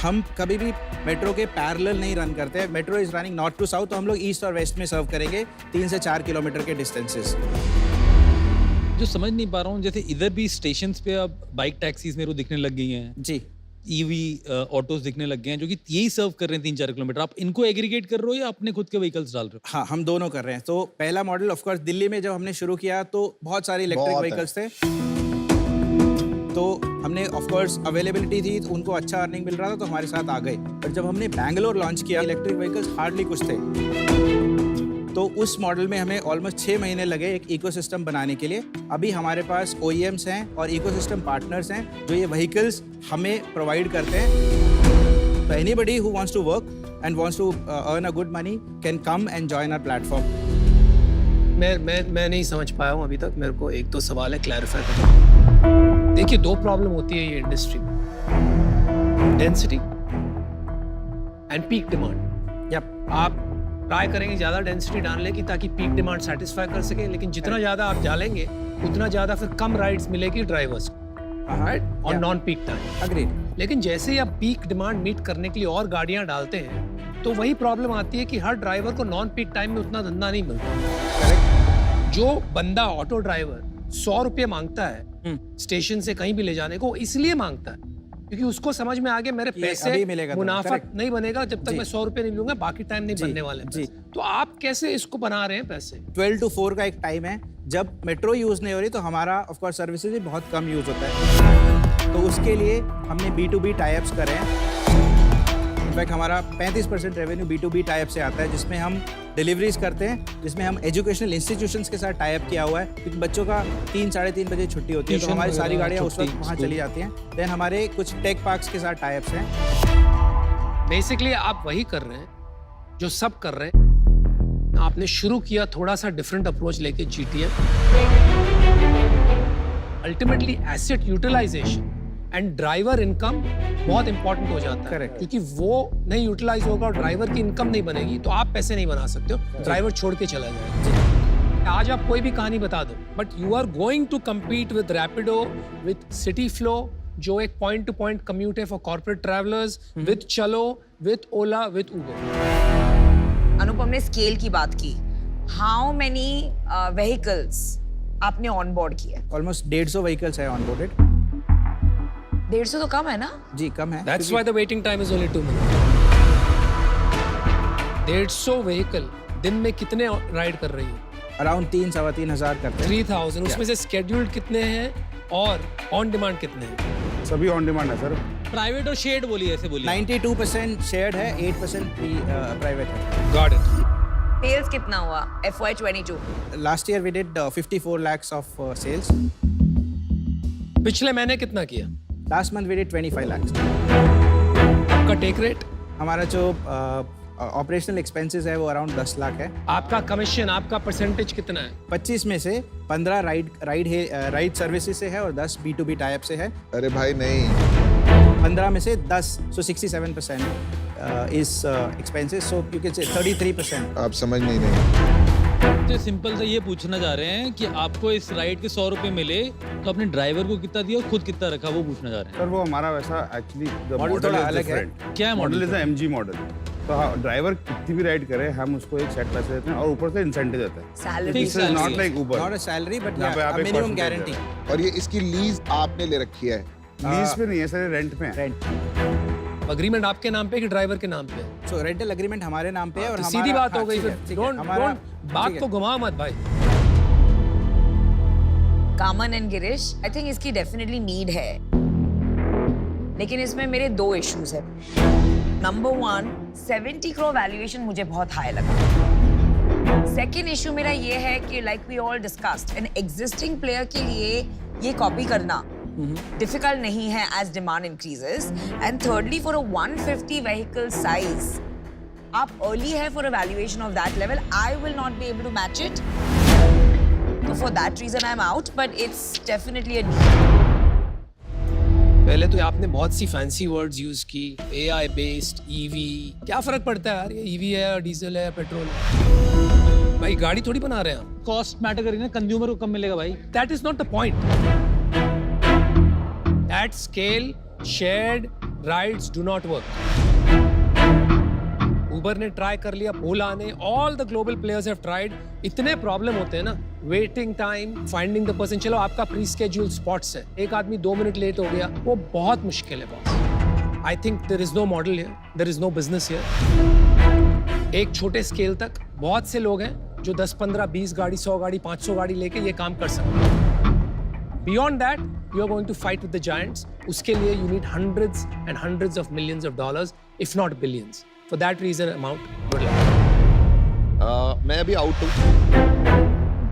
हम कभी भी मेट्रो के पैरेलल नहीं रन करते। Metro is running north to south, तो हम लोग ईस्ट और वेस्ट में सर्व करेंगे 3 से 4 किलोमीटर के डिस्टेंसेस। जो समझ नहीं पा रहा हूँ, जैसे इधर भी स्टेशंस पे अब बाइक टैक्सीज मेरे को दिखने लग गई हैं, जी, ईवी ऑटोज दिखने लग गए हैं जो कि यही सर्व कर रहे हैं 3-4 किलोमीटर। आप इनको एग्रीगेट कर रहे हो या अपने खुद के व्हीकल्स डाल रहे हो? हाँ, हम दोनों कर रहे हैं। तो पहला मॉडल ऑफ कोर्स दिल्ली में जब हमने शुरू किया तो बहुत सारे इलेक्ट्रिक बहुत है। व्हीकल्स थे, तो हमने ऑफ कोर्स अवेलेबिलिटी थी, तो उनको अच्छा अर्निंग मिल रहा था तो हमारे साथ आ गए। पर जब हमने बैंगलोर लॉन्च किया, इलेक्ट्रिक व्हीकल्स हार्डली कुछ थे, तो उस मॉडल में हमें ऑलमोस्ट 6 महीने लगे एक इकोसिस्टम बनाने के लिए। अभी हमारे पास OEMs हैं और इकोसिस्टम पार्टनर्स हैं जो ये व्हीकल्स हमें प्रोवाइड करते हैं। तो anybody who wants to work and wants to earn a good money can come and join our platform. मैं नहीं समझ पाया हूँ अभी तक। मेरे को एक दो सवाल है, क्लैरिफाई करना। देखिए, 2 प्रॉब्लम होती है ये इंडस्ट्री में, density and peak demand. Yup, आप ट्राई करेंगे ज़्यादा डेंसिटी डालने की ताकि पीक डिमांड सेटिस्फाई कर सके, लेकिन जितना ज़्यादा आप डालेंगे उतना ज़्यादा फिर कम राइड्स मिलेगी ड्राइवर्स को, राइट, और नॉन पीक टाइम। अग्रीड। लेकिन जैसे ही आप पीक डिमांड मीट करने के लिए और गाड़ियां डालते हैं तो वही प्रॉब्लम आती है कि हर ड्राइवर को नॉन पीक टाइम में उतना धंधा नहीं मिलता। जो बंदा ऑटो ड्राइवर 100 रुपये मांगता है स्टेशन से कहीं भी ले जाने को, इसलिए मांगता है क्योंकि उसको समझ में आ गया मेरे अभी पैसे मिलेगा तो, मुनाफा correct। नहीं बनेगा जब तक जी। मैं 100 रुपये नहीं लूंगा, बाकी टाइम नहीं जी, बनने वाले जी। पैसे। तो आप कैसे इसको बना रहे हैं पैसे? 12 to 4 का एक टाइम है, जब मेट्रो यूज़ नहीं हो रही तो हमारा ऑफ कोर्स सर्विसेज भी बहुत कम यूज़ होता है, तो उसके लिए हमने B2B टाई-अप्स करे हैं। इनफैक्ट हमारा 35% रेवेन्यू B2B टाई-अप से आता है, जिसमें हम डिलीवरीज करते हैं, जिसमें हम एजुकेशनल इंस्टीट्यूशंस के साथ टाई-अप किया हुआ है, क्योंकि बच्चों का 3-3:30 बजे छुट्टी होती है, तो ट्यूशन हमारी सारी वगैरह, गाड़ियाँ उस वक्त छुट्टी, वहाँ स्कूल। चली जाती हैं। देन हमारे कुछ टेक पार्क्स के साथ टाई-अप्स हैं। बेसिकली आप वही कर रहे हैं जो सब कर रहे हैं। आपने शुरू किया थोड़ा सा डिफरेंट अप्रोच लेके GTM। Ultimately asset utilisation and driver income बहुत इंपॉर्टेंट हो जाता है। Correct. क्योंकि वो नहीं यूटिलाइज होगा और ड्राइवर की इनकम नहीं बनेगी तो आप पैसे नहीं बना सकते हो, ड्राइवर छोड़ के चला जाएगा। आज आप कोई भी कहानी बता दो, but you are going to compete with Rapido, with City Flo जो एक पॉइंट टू पॉइंट कम्यूट है for corporate travellers, with Chalo, with Ola, with Uber. Anupam ने स्केल की बात की। हाउ मेनी व्हीकल्स आपने ऑन बोर्ड किया? ऑलमोस्ट 150 व्हीकल्स है ऑन बोर्डेड। 150 तो कम है ना? जी, कम है। That's why the waiting time is only 2 minutes. 150 vehicle दिन में कितने राइड कर रही है? अराउंड 3-3.5 हज़ार करते हैं। 3000। उसमें से स्केड्यूल्ड कितने हैं और ऑन डिमांड कितने हैं? सभी ऑन डिमांड है सर। प्राइवेट और शेड बोलिए, ऐसे बोलिए। 92% शेयर्ड है, 8% प्राइवेट है। Got it. सेल्स कितना हुआ FY22? Last year we did 54 lakhs of sales. पिछले महीने कितना किया? Last month we did 25 lakhs। आपका टेक रेट? हमारा जो ऑपरेशनल एक्सपेंसेस है वो अराउंड 10 लाख है। आपका कमीशन, आपका परसेंटेज कितना है? 25 में से 15 राइड सर्विसेज से है और 10 B2B टाई-अप से है। अरे भाई नहीं, 15 में से 10, so 67% is expenses, so you can say 33%. आप समझ नहीं रहे। तो सिंपल सा ये पूछना चाह रहे हैं कि आपको इस राइड के 100 रुपए मिले तो अपने ड्राइवर को कितना दिया और खुद कितना रखा, वो पूछना चाह रहे हैं। सर वो हमारा वैसा एक्चुअली Model थोड़ा अलग है। क्या है model model? Is MG model. तो हाँ, ड्राइवर कितनी भी राइड करे हम उसको एक सेट पैसे देते हैं और ऊपर से इंसेंटिव देते हैं। Salary? Fixed this is not salary like Not Uber. a salary, but यहाँ पे yeah, आप a एक minimum percentage guarantee. दे और ये इसकी लीज आपने ले रखी है? लीज पे नहीं है सर, रेंट पे है। Rent. अग्रीमेंट आपके नाम पे कि ड्राइवर के नाम पे? So rental agreement हमारे नाम पे है और तो हमारा सीधी बात हाँ, हो गई ठीक फिर। है, ठीक है। डोंट हमारा बात ठीक को है। घुमा मत भाई। कामन एंड गिरीश, आई थिंक इसकी डेफिनेटली नीड है, लेकिन इसमें मेरे 2 इश्यूज है। नंबर 1, 70 करोड़ वैल्यूएशन मुझे बहुत हाई लगा। सेकेंड इशू मेरा ये है कि like we all discussed, an existing player के लिए ये कॉपी करना डिफिकल्ट नहीं है as demand increases. And thirdly for a 150 vehicle size आप अर्ली है for a valuation of that level. I will not be able to match it, so for that reason I'm out, but it's definitely a need. पहले तो आपने बहुत सी fancy words use की, AI based, EV। क्या फर्क पड़ता है यार, ये EV है या डीजल है या पेट्रोल है? भाई गाड़ी थोड़ी बना रहे हैं हम। कॉस्ट मैटर करेगी ना, कंज्यूमर को कम मिलेगा भाई। That is not the point. At scale, shared rides do not work. Uber ने ट्राई कर लिया, ओला ने, all the global players have tried. इतने प्रॉब्लम होते हैं ना, waiting time, finding the person. चलो आपका प्री स्केड्यूल स्पॉट्स है, एक आदमी 2 मिनट लेट हो गया, वो बहुत मुश्किल है boss. I think there is no model here, there is no business here. एक छोटे स्केल तक बहुत से लोग हैं जो 10, 15, 20 गाड़ी, 100 गाड़ी, 500 गाड़ी लेके ये काम कर सकते हैं। Beyond that you are going to fight with the giants. उसके लिए you need hundreds and hundreds of millions of dollars, if not billions. For that reason amount, good luck. मैं अभी आउट हूँ,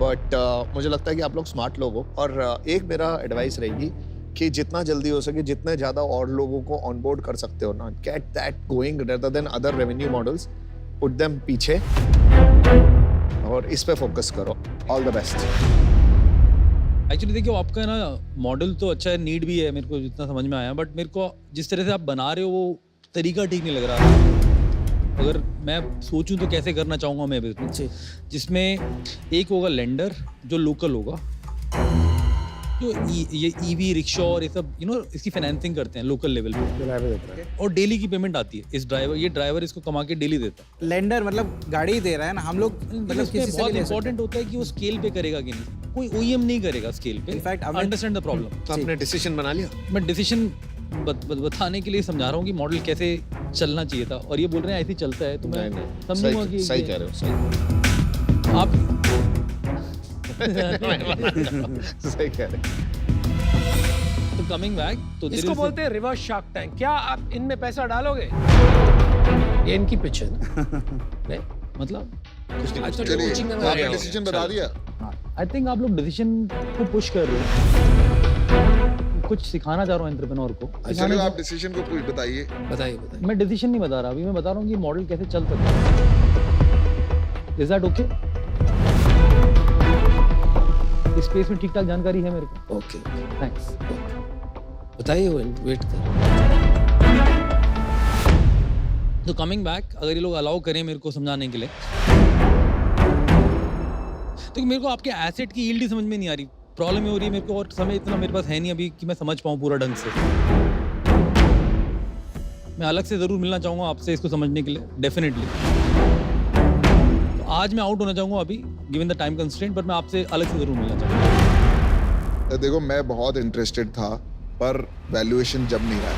बट मुझे लगता है कि आप लोग स्मार्ट लोग हो, और एक मेरा एडवाइस रहेगी कि जितना जल्दी हो सके, जितने ज़्यादा और लोगों को ऑनबोर्ड कर सकते हो ना, get that going rather than other revenue models, put them पीछे और इस पे फोकस करो। All the best. एक्चुअली देखिए, आपका ना मॉडल तो अच्छा है, नीड भी है, मेरे को जितना समझ में आया, बट मेरे को जिस तरह से आप बना रहे हो वो तरीका ठीक नहीं लग रहा। अगर मैं सोचूं तो कैसे करना चाहूँगा मैं बिजनेस, जिसमें एक होगा लेंडर जो लोकल होगा, जो ये ईवी रिक्शा और ये सब इसकी फाइनेंसिंग करते हैं लोकल लेवल पे, और डेली की पेमेंट आती है। ये ड्राइवर इसको कमा के डेली देता है। लेंडर मतलब गाड़ी दे रहा है ना, हम लोग मतलब इसमें किसी से बहुत भी ले सकते इंपॉर्टेंट होता है कि वो स्केल पे करेगा कि नहीं। कोई OEM नहीं करेगा स्केल पे। In fact understand the problem. तो आपने डिसीजन बना लिया? मैं डिसीजन बताने के लिए समझा रहा हूँ कि मॉडल कैसे चलना चाहिए था, और ये बोल रहे हैं ऐसे ही चलता है, तो मैं समझूंगा कि सही कह रहे हो, सही आप सही कह रहे हो। तो कमिंग बैक, तो इसको बोलते हैं रिवर्स शार्क टैंक। क्या आप इनमें पैसा डालोगे? ये इनकी पिच है ना? नहीं? मतलब अच्छा, चलिए, coaching में तो मैं आपने गया हूँ। डिसीजन बता दिया। आई थिंक आप लोग डिसीजन को पुश कर रहे हो। कुछ सिखाना चाह रहा हूँ एंटरप्रेन्योर को। चलिए, आप डिसीजन को कुछ बताइए। बताइए। मैं डिसीजन नहीं बता रहा, अभी मैं बता रहा हूँ कि मॉडल कैसे चल सकता है। Is that okay? इस स्पेस में ठीक ठाक जानकारी है मेरे को। Okay, thanks. बताइए, वेट कर। तो कमिंग बैक, अगर ये लोग अलाउ करें मेरे को समझाने के लिए, तो मेरे को आपके एसेट की यील्ड ही समझ में नहीं आ रही। प्रॉब्लम ये हो रही है मेरे को, और समय इतना मेरे पास है नहीं अभी कि मैं समझ पाऊँ पूरा ढंग से। मैं अलग से ज़रूर मिलना चाहूँगा आपसे इसको समझने के लिए, डेफिनेटली। तो आज मैं आउट होना चाहूँगा अभी, गिवन द टाइम कंस्ट्रेंट, पर मैं आपसे अलग से ज़रूर मिलना चाहूँगा। देखो, मैं बहुत इंटरेस्टेड था, पर वैल्यूएशन जब नहीं रहा,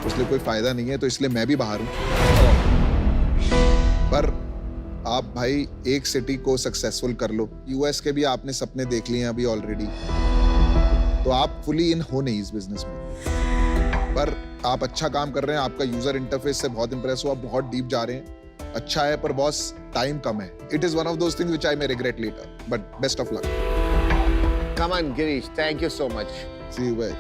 इसलिए कोई फायदा नहीं है, तो इसलिए मैं भी बाहर हूँ। पर आप भाई एक सिटी को सक्सेसफुल कर लो। US के भी आपने सपने देख लिए हैं अभी ऑलरेडी, तो आप फुली इन हो नहीं इस बिजनेस में, पर आप अच्छा काम कर रहे हैं। आपका यूजर इंटरफेस से बहुत इंप्रेस हुआ, बहुत डीप जा रहे हैं, अच्छा है, पर बॉस टाइम कम है। It is one of those things which I may regret later, but best of luck. Come on, Girish, thank you so much. See you bye.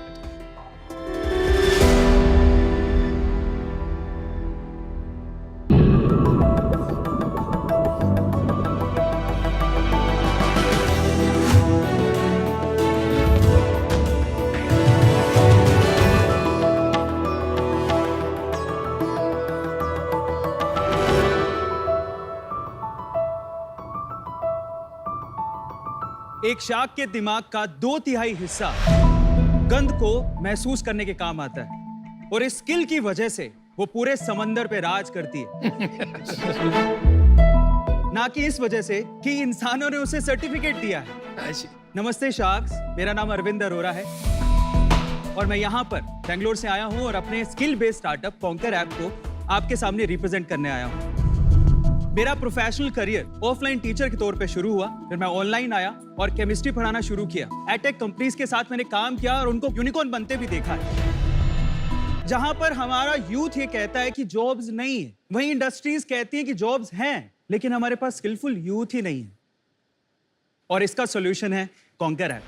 एक शार्क के दिमाग का 2/3 हिस्सा गंध को महसूस करने के काम आता है, और इस स्किल की वजह से वो पूरे समंदर पे राज करती है। ना कि इस वजह से कि इंसानों ने उसे सर्टिफिकेट दिया है। नमस्ते शार्क्स, मेरा नाम अरविंद अरोरा है, और मैं यहाँ पर बेंगलोर से आया हूँ और अपने skill based startup conquer app को आपके सामने रिप्रेजेंट करने आया हूँ। मेरा प्रोफेशनल करियर ऑफलाइन टीचर के तौर पे शुरू हुआ, फिर मैं ऑनलाइन आया और केमिस्ट्री पढ़ाना शुरू किया। एडटेक कंपनीज के साथ मैंने काम किया और उनको यूनिकॉर्न बनते भी देखा है। जहां पर हमारा यूथ ये कहता है कि जॉब्स नहीं है, वहीं इंडस्ट्रीज कहती हैं कि जॉब्स हैं, लेकिन हमारे पास स्किलफुल यूथ ही नहीं है। और इसका सॉल्यूशन है कॉन्कर ऐप,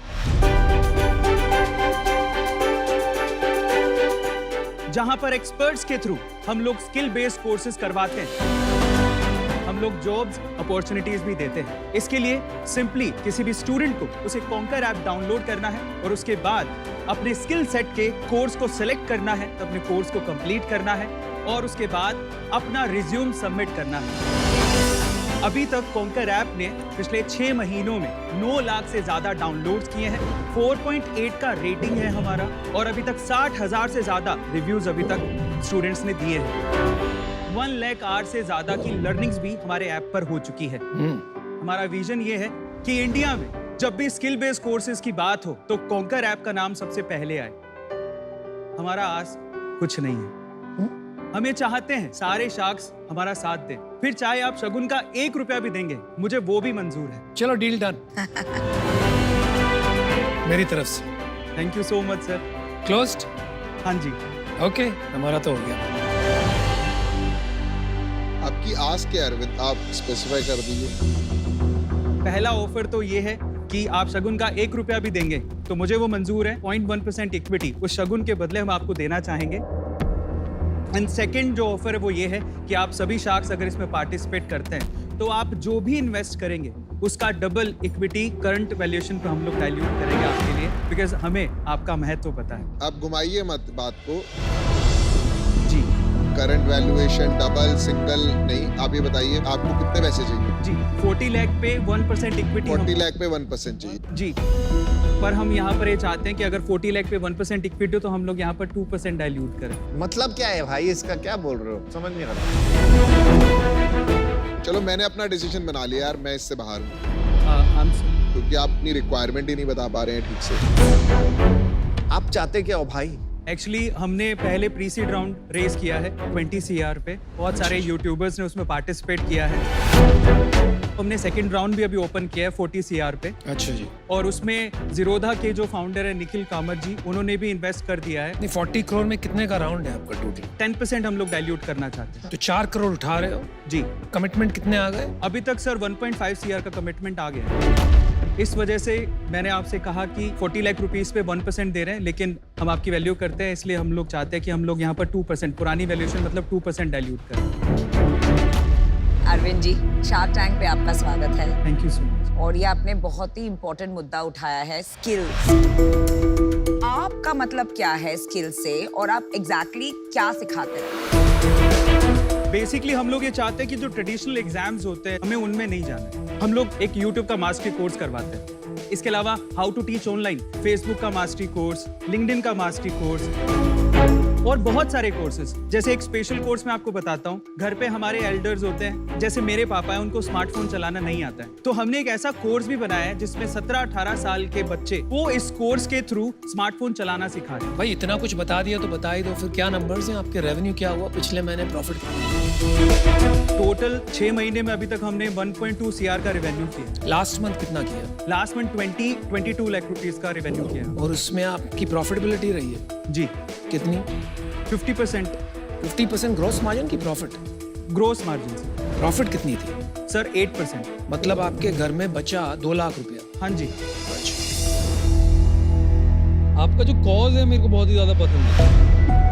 जहां पर एक्सपर्ट्स के थ्रू हम लोग स्किल बेस्ड कोर्सेज करवाते हैं। हम लोग जॉब्स अपॉर्चुनिटीज भी देते हैं। इसके लिए सिंपली किसी भी स्टूडेंट को उसे कॉन्कर ऐप डाउनलोड करना है और उसके बाद अपने स्किल सेट के कोर्स को सिलेक्ट करना है, तो अपने कोर्स को कंप्लीट करना है और उसके बाद अपना रिज्यूम सबमिट करना है। अभी तक कॉन्कर ऐप ने पिछले 6 महीनों में 9 लाख से ज्यादा डाउनलोड्स किए हैं, 4.8 का रेटिंग है हमारा और अभी तक 60,000 से ज्यादा रिव्यूज अभी तक स्टूडेंट्स ने दिए हैं। 1 लाख आवर से ज्यादा की लर्निंग्स भी हमारे ऐप पर हो चुकी है। हमारा विजन ये है कि इंडिया में जब भी स्किल बेस्ड कोर्सेज की बात हो तो कॉन्कर ऐप का नाम सबसे पहले आए। हमारा आस कुछ नहीं है, हम ये चाहते हैं सारे शार्क्स हमारा साथ दें, फिर चाहे आप शगुन का 1 रुपया भी देंगे मुझे वो भी मंजूर है। चलो डील डन मेरी तरफ से। Thank you so much sir. Closed? हाँ जी। ओके, हमारा तो हो गया। आपकी आस क्या है अरविंद, आप स्पेसिफाई कर दीजिए। पहला ऑफर तो ये है कि आप शगुन का 1 रुपया भी देंगे तो मुझे वो मंजूर है। 0.1% इक्विटी उस शगुन के बदले हम आपको देना चाहेंगे। एंड सेकंड जो ऑफर है वो ये है कि आप सभी शार्क्स अगर इसमें पार्टिसिपेट करते हैं तो आप जो भी इन्वेस्ट करेंगे उसका डबल इक्विटी करंट वैल्यूएशन पे हम लोग डाइल्यूट करेंगे आपके लिए, बिकॉज हमें आपका महत्व पता है। आप घुमाइए मत बात को। जी करंट वैल्यूएशन डबल सिंगल नहीं, आप ये बताइए आपको कितने पैसे चाहिए? जी 40 लाख पे 1% इक्विटी 40 लाख पे 1% चाहिए। जी, पर हम यहाँ पर ये चाहते हैं कि अगर 40 लाख पे 1% इक्विटी हो तो हम लोग यहाँ पर 2% डाइल्यूट करें। मतलब क्या है भाई, इसका क्या बोल रहे हो, समझ नहीं आ रहा। चलो मैंने अपना डिसीजन बना लिया यार, मैं इससे बाहर हूँ क्योंकि आप अपनी रिक्वायरमेंट ही नहीं बता पा रहे हैं ठीक से। आप चाहते क्या हो भाई? एक्चुअली हमने पहले प्री सीड राउंड रेस किया है 20 CR पे, बहुत सारे यूट्यूबर्स ने उसमें पार्टिसिपेट किया है। हमने सेकंड राउंड भी अभी ओपन किया है 40 CR पे। अच्छा जी। और उसमें जीरोधा के जो फाउंडर है निखिल कामत जी, उन्होंने भी इन्वेस्ट कर दिया है। नहीं, 40 करोड़ में कितने का राउंड है आपका टोटल? 10% हम लोग डाइल्यूट करना चाहते हैं। तो 4 करोड़ उठा रहे हो जी। कमिटमेंट कितने आ गए? अभी तक सर 1.5 CR का कमिटमेंट आ गया है। इस वजह से मैंने आपसे कहा कि 40 लाख रुपीस पे 1% दे रहे हैं, लेकिन हम आपकी वैल्यू करते हैं इसलिए हम लोग चाहते हैं कि हम लोग यहाँ पर 2%, पुरानी वैल्यूएशन मतलब 2% डाइल्यूट करें। अरविंद जी, शार्क टैंक पे आपका स्वागत है। Thank you so much. और ये आपने बहुत ही इम्पोर्टेंट मुद्दा उठाया है, स्किल्स। आपका मतलब क्या है स्किल से और आप एग्जैक्टली क्या सिखाते हैं? बेसिकली हम लोग ये चाहते हैं कि जो ट्रेडिशनल एग्जाम्स होते हैं हमें उनमें नहीं जाना है। हम लोग एक यूट्यूब का मास्टरी कोर्स करवाते हैं। इसके अलावा how to teach online, Facebook का मास्टरी कोर्स, लिंक्डइन का मास्टरी कोर्स और बहुत सारे कोर्सेज। जैसे एक स्पेशल कोर्स मैं आपको बताता हूँ, घर पे हमारे एल्डर्स होते हैं, जैसे मेरे पापा है, उनको स्मार्टफोन चलाना नहीं आता है, तो हमने एक ऐसा कोर्स भी बनाया है जिसमें 17-18 साल के बच्चे वो इस कोर्स के थ्रू स्मार्टफोन चलाना सिखा रहे हैं। भाई इतना कुछ बता दिया तो बता ही दो, फिर क्या नंबर्स हैं आपके? रेवेन्यू क्या हुआ पिछले महीने? प्रॉफिट टोटल 6 महीने में अभी तक हमने 1.2 CR का रेवेन्यू किया। लास्ट मंथ कितना किया? लास्ट मंथ 22 लाख रुपीस का रेवेन्यू किया। और उसमें आपकी प्रॉफिटेबिलिटी रही है जी कितनी? 50%। 50% ग्रोस मार्जिन की प्रॉफिट? ग्रोस मार्जिन से। प्रॉफिट कितनी थी सर? 8%। मतलब आपके घर में बचा 2 लाख रुपया? हाँ जी। आपका जो कॉज है मेरे को बहुत ही ज्यादा पसंद है।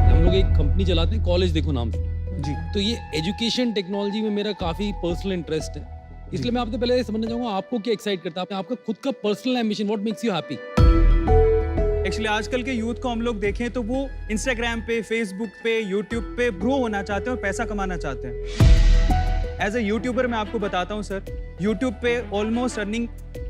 हम लोग एक कंपनी चलाते हैं, कॉलेज देखो नाम से जी। तो ये एजुकेशन टेक्नोलॉजी में मेरा काफी पर्सनल इंटरेस्ट है, इसलिए मैं आपसे पहले समझना चाहूंगा आपको क्या एक्साइट करता है, आपका खुद का personal ambition, what makes you happy? Actually आजकल के यूथ को हम लोग देखें तो वो इंस्टाग्राम पे, फेसबुक पे, यूट्यूब पे ग्रो होना चाहते हैं और पैसा कमाना चाहते हैं। एज ए यूट्यूबर मैं आपको बताता हूँ सर, यूट्यूब पे ऑलमोस्ट अर्निंग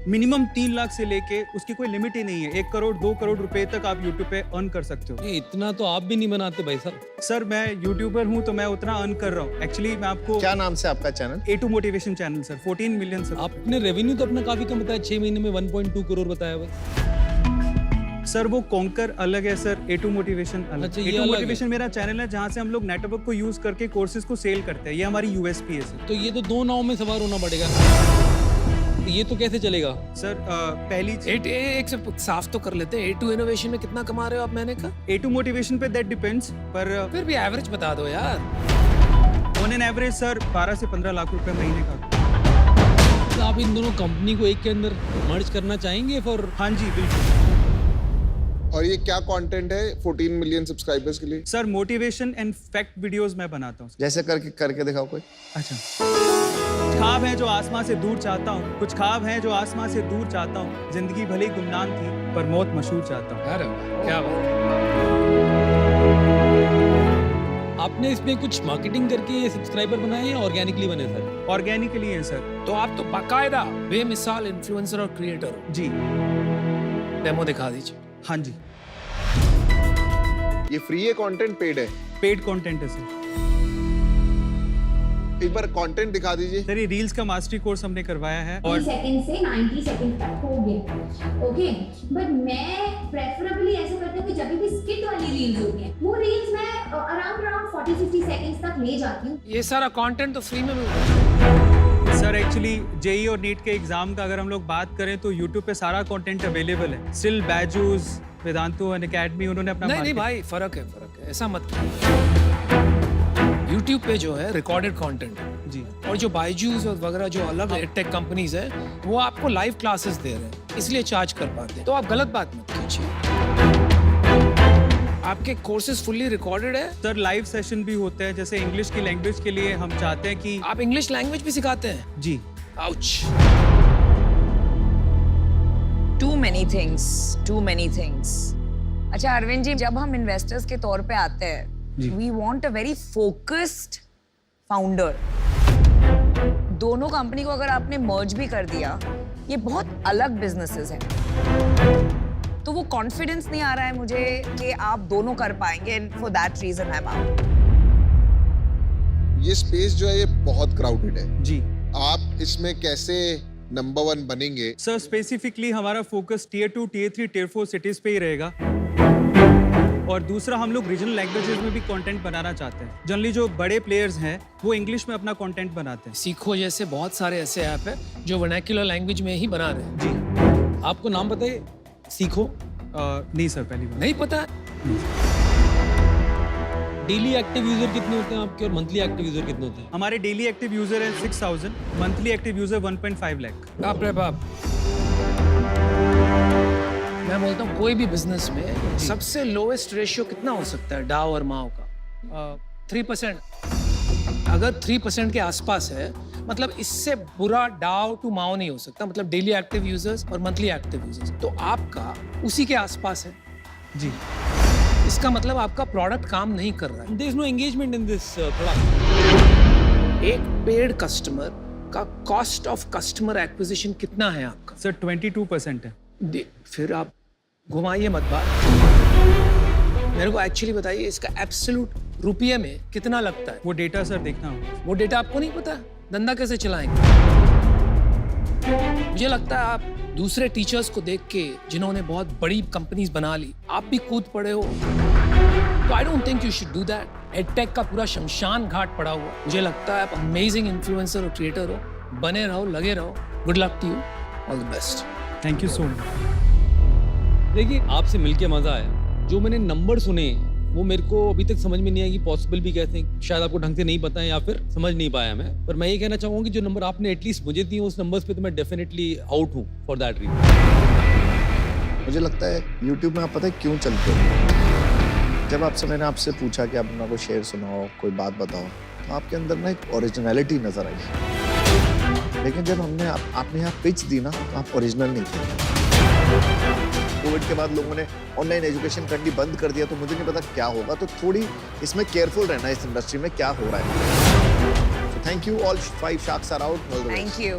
मिनिमम 3 लाख से लेके उसकी कोई लिमिट ही नहीं है। 1 करोड़ 2 करोड़ रुपए तक आप यूट्यूब पे अर्न कर सकते हो। ये इतना तो आप भी नहीं बनाते भाई साहब। सर मैं यूट्यूबर हूँ तो मैं उतना अर्न कर रहा हूँ। एक्चुअली मैं आपको क्या नाम से आपका channel? A2 motivation channel sir, 14 million sir. आपने रेवेन्यू तो अपना काफी कम बताया, 6 महीने में 1.2 करोड़ बताया बस। सर वो कॉन्कर अलग है सर, A2 मोटिवेशन अलग। अच्छा, ये A2 अलग मोटिवेशन मेरा चैनल है जहाँ से हम लोग नेटवर्क को यूज करके कोर्सेज को सेल करते हैं, ये हमारी USP है सर। तो ये तो 2 नाव में सवार होना पड़ेगा, तो ये तो कैसे चलेगा? सर पहली एक से साफ तो कर लेते हैं, A2 इनोवेशन में कितना कमा रहे हो आप महीने का? A2 मोटिवेशन पे दैट डिपेंड्स, पर फिर भी एवरेज बता दो यार। ऑन एन एवरेज सर 12 से 15 लाख रुपए महीने का। तो आप इन दोनों कंपनी को एक के अंदर मर्ज करना चाहेंगे फॉर? हाँ जी बिल्कुल। और ये क्या कंटेंट है 14 मिलियन सब्सक्राइबर्स के लिए? Sir motivation and fact videos मैं बनाता हूँ। जैसे करके दिखाओ कोई। अच्छा कुछ ख्वाब हैं जो आसमां से दूर चाहता हूँ, कुछ ख्वाब हैं जो आसमां से दूर चाहता हूँ, जिंदगी भले ही गुमनाम थी पर मौत मशहूर चाहता हूँ। अरे वाह, क्या बात। आपने इसमें कुछ मार्केटिंग करके ये सब्सक्राइबर बनाए या ऑर्गेनिकली बने सर? ऑर्गेनिकली है सर। तो आप तो बाकायदा बेमिसाल इन्फ्लुएंसर और क्रिएटर हो। जी डेमो दिखा दीजिए। हाँ जी, ये फ्री है, कंटेंट पेड है? पेड कंटेंट है सर। एक बार कंटेंट दिखा दीजिए। सर ये रील्स का मास्टरी कोर्स हमने करवाया है और 30 सेकंड से 90 सेकंड तक हो गया। ओके, बट मैं प्रेफरेबली ऐसा करती हूँ कि जब भी स्किट वाली रील्स होती हैं वो रील्स मैं अराउंड 40-50 सेकंड्स तक ले जाती हूँ। ये सारा कंटेंट तो फ्री में मिल रहा है। सर एक्चुअली जेई और नीट के एग्जाम का अगर हम लोग बात करें तो यूट्यूब पे सारा कंटेंट अवेलेबल है। Still Byju's, Vedantu and academy उन्होंने अपना नहीं भाई, फर्क है, ऐसा मत करो। YouTube पे जो है रिकॉर्डेड कंटेंट है जी, और जो बायजूस और वगैरह जो अलग टेक कंपनीज है वो आपको लाइव क्लासेस दे रहे हैं, इसलिए चार्ज कर पाते हैं। तो आप गलत बात मत कीजिए। आपके कोर्सेज फुल्ली रिकॉर्डेड है। सर लाइव सेशन भी होते हैं, जैसे इंग्लिश की लैंग्वेज के लिए हम चाहते हैं कि आप इंग्लिश लैंग्वेज भी सिखाते हैं? जी। आउच। Too many things. अच्छा अरविंद जी, जब हम इन्वेस्टर्स के तौर पे आते हैं, we want a very focused founder. दोनों कंपनी को अगर आपने मर्ज भी कर दिया, ये बहुत अलग बिजनेसेस हैं, तो वो कॉन्फिडेंस नहीं आ रहा है मुझे कि आप दोनों कर पाएंगे, and for that reason I am out. ये स्पेस जो है ये बहुत क्राउडेड है जी। आप इसमें कैसे नंबर 1 बनेंगे? सर स्पेसिफिकली हमारा focus tier 2, tier 3, tier 4 cities पे ही रहेगा, और दूसरा हम लोग रीजनल लैंग्वेजेस में भी कंटेंट बनाना चाहते हैं। जनरली जो बड़े प्लेयर्स हैं वो इंग्लिश में अपना कंटेंट बनाते हैं। सीखो जैसे बहुत सारे ऐसे ऐप है जो वर्नाक्युलर लैंग्वेज में ही बना रहे हैं। जी। आपको नाम बताइए, सीखो? नहीं सर, पहली बार। नहीं पता? डेली एक्टिव यूजर कितने होते हैं आपके और मंथली एक्टिव यूजर कितने होते हैं? हमारे डेली एक्टिव यूजर है 6000, मंथली एक्टिव यूजर 1.5 लाख। बाप रे बाप। मैं बोलता हूँ कोई भी बिजनेस में सबसे लोएस्ट रेशियो कितना हो सकता है डाव और माओ का? 3%। अगर 3% के आसपास है, मतलब इससे बुरा डाव टू माओ नहीं हो सकता, मतलब डेली एक्टिव यूजर्स और मंथली एक्टिव यूजर्स। तो आपका उसी के आसपास है जी। इसका मतलब आपका प्रोडक्ट काम नहीं कर रहा है। There is no engagement in this product. एक पेड कस्टमर का कॉस्ट ऑफ कस्टमर एक्विजिशन कितना है आपका? सर 22% है। फिर आप घुमाइए मत बात, मेरे को एक्चुअली बताइए इसका एब्सोल्यूट रुपये में कितना लगता है? वो डेटा सर देखना होगा। वो डेटा आपको नहीं पता, धंधा कैसे चलाएंगे? मुझे लगता है आप दूसरे टीचर्स को देख के जिन्होंने बहुत बड़ी कंपनीज बना ली, आप भी कूद पड़े हो। तो I don't think you should do that. Edtech का पूरा शमशान घाट पड़ा हुआ। मुझे लगता है आप अमेजिंग इन्फ्लुएंसर और क्रिएटर हो, बने रहो, लगे रहो। Good luck to you, all the best. Thank you so much. देखिए, आपसे मिलके मजा आया। जो मैंने नंबर सुने वो मेरे को अभी तक समझ में नहीं आया कि पॉसिबल भी कैसे हैं। शायद आपको ढंग से नहीं पता है या फिर समझ नहीं पाया मैं, पर मैं ये कहना चाहूँगा कि जो नंबर आपने एटलीस्ट मुझे दिए उस नंबर्स पे तो मैं डेफिनेटली आउट हूँ फॉर दैट रीजन। मुझे लगता है YouTube में आप पता है क्यों चलते हो? जब आपसे मैंने आपसे पूछा कि आप अपना कोई शेर सुनाओ, कोई बात बताओ, तो आपके अंदर ना एक ओरिजिनलिटी नजर आई। लेकिन जब आपने यहाँ पिच दी ना, तो आप ओरिजिनल नहीं थे। कोविड के बाद लोगों ने ऑनलाइन एजुकेशन करनी बंद कर दिया, तो मुझे नहीं पता क्या होगा। तो थोड़ी इसमें केयरफुल रहना इस इंडस्ट्री में क्या हो रहा है। Thank you all 5 sharks are out. Thank you.